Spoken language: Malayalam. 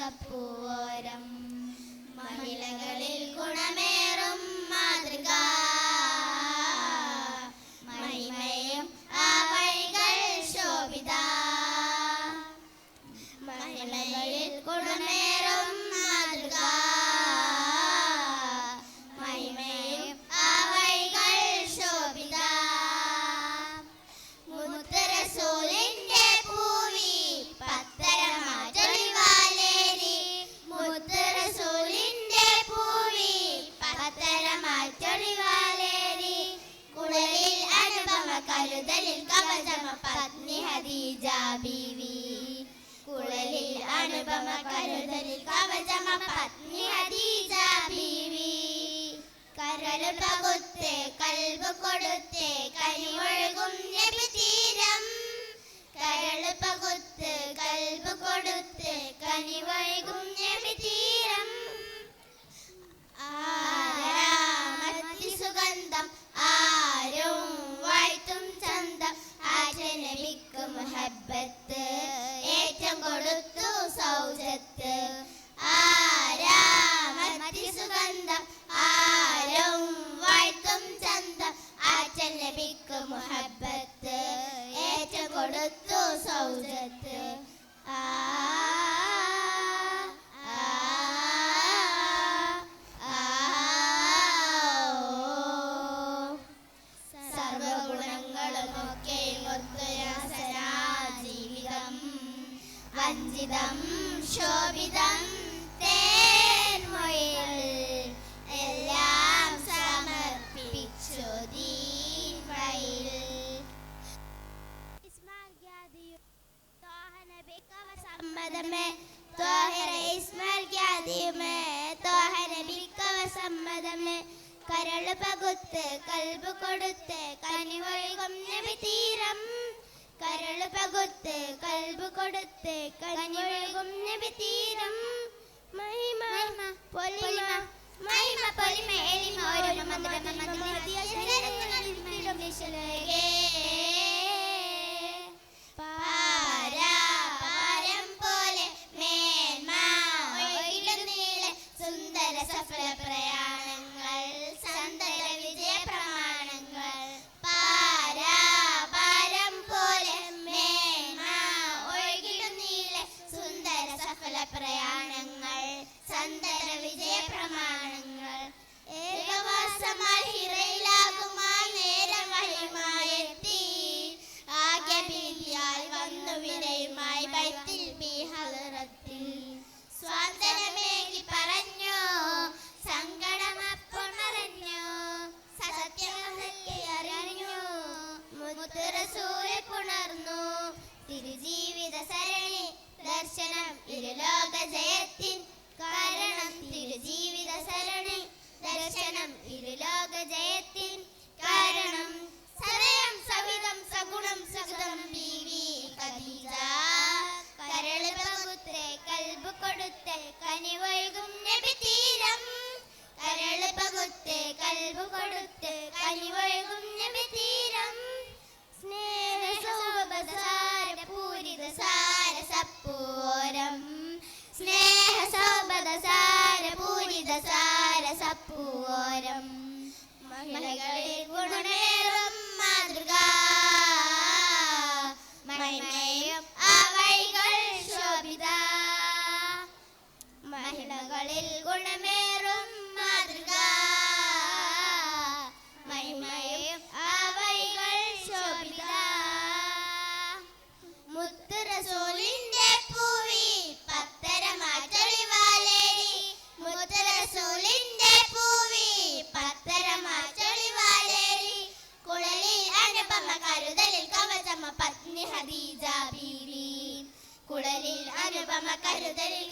സപ്പൂരം. മഹിളകളിൽ ഗുണമേറും മാതൃക മഹിമയും ആ വഴികൾ ശോഭിത. മഹിളകളിൽ ഗുണമേറും മാതൃക മഹിമയും ആ വഴികൾ ശോഭിത. മുത്ത് റസൂലിന്റെ പൂവി പത്തരമാറ്റൊളിവാലേരി. മുത്ത് റസൂലിന്റെ പൂവി പത്തരമാറ്റൊളിവാലേരി. കുഴലിൽ അനുപമ കരുതലിൽ കവചമ പത്നി ഖദീജ ബീവി. കുഴലിൽ അനുപമ കരുതലിൽ കവചമ പത്നി ഖദീജ ബീവി. കരൾ പകുത്ത് കൽബ് കൊടുത്ത് കനിവൊഴുകും നബി തീരം. കരൾ പകുത്ത് കൽബ് കൊടുത്ത് കനിവൊഴുകും നബി തീരം. ആരാമത്തി സുഗന്ധം ആരും വാഴ്ത്തും ചന്തം. ആജനബിക്ക് മുഹബ്ബത്ത് ഏറ്റം കൊടുത്തു സൗജത്ത്. ആരാമത്തി സുഗന്ധം ആരും വാഴ്ത്തും ചന്തം. ആജനബിക്ക് മുഹബ്ബത്ത് ഏറ്റം കൊടുത്തു സൗജത്ത്. സർവഗുണങ്ങളുമൊക്കെ ഒത്തുരസനാ ജീവിതം. വഞ്ചിതം ശോഭിതം തേൻമൊഴികൾ എല്ലാം സമർപ്പിച്ചു ദീൻ വഴിയിൽ. കരൾ പകുത്ത് കൽബ് കൊടുത്ത് കനിവൊഴുകും നബി തീരം. കരൾ പകുത്ത് കൽബ് കൊടുത്ത് കനിവൊഴുകും നബി തീരം. മഹിമ പൊലിമ മഹിമ പൊലിമ എളിമ ഒരു പാരം പോലെ മേന്മ ഒഴുകിടുന്നീളെ സുന്ദര സഫല പ്രയാണങ്ങൾ സന്തത വിജയ പ്രമാണങ്ങൾ. പാരം പോലെ മേന്മ ഒഴുകിടുന്നീളെ സുന്ദര സഫല പ്രയാണങ്ങൾ സന്തത വിജയ പ്രമാണങ്ങൾ. ഏകവാസമായി ഹിറയിലാകുമായി നേരം വഹിമായെത്തി. ആകെ ഭീതിയായി വന്നു വിനയുമായി ബൈത്തിൽ ബിഹളറത്തിൽ. സ്വാതന്ത്ര്യമേകി പറഞ്ഞു സങ്കടമപ്പോൾ മറഞ്ഞു. സത്യമൊക്കെ അറിഞ്ഞു മുത്ത് റസൂലെ പുണർന്നു. തിരുജീവിത സരണി ദർശനം ഇരുലോക ജയത്തിൻ കാരണം. തിരുജീവിത സരണി ദർശനം ഇരുലോക ജയത്തിൻ കാരണം. സരയം സവിധം സഗുണം സഗുണം ബീവി ഖദീജ. കരൾ പകുത്ത് കൽബ് കൊടുത്ത് കനിവൊഴുകും നബി തീരം. കരൾ പകുത്ത് കൽബ് കൊടുത്ത് കനിവൊഴുകും നബി തീരം. സ്നേഹ സൗബദസാര പൂരിത സാര സപ്പൂരം. സ്നേഹ സൗബദസാര പൂരിത സാര സപ്പൂരം. മഹിളകളിൽ ഗുണമേറും മാതൃക മഹിമയും ആ വഴികൾ ശോഭിത. മഹിളകളിൽ ഗുണമേറും മാതൃക മഹിമയും ആ വഴികൾ ശോഭിത. മുത്ത് റസൂലിന്റെ പൂവി പത്തരമാറ്റൊളിവാലേരി. മുത്ത് റസൂലിന്റെ പൂവി പത്തരമാറ്റൊളിവാലേരി. കുഴലിൽ അനുപമ കരുതലിൽ കവചമ പത്നി ഖദീജ ബീവി. കുഴലിൽ അനുപമ കരുതലിൽ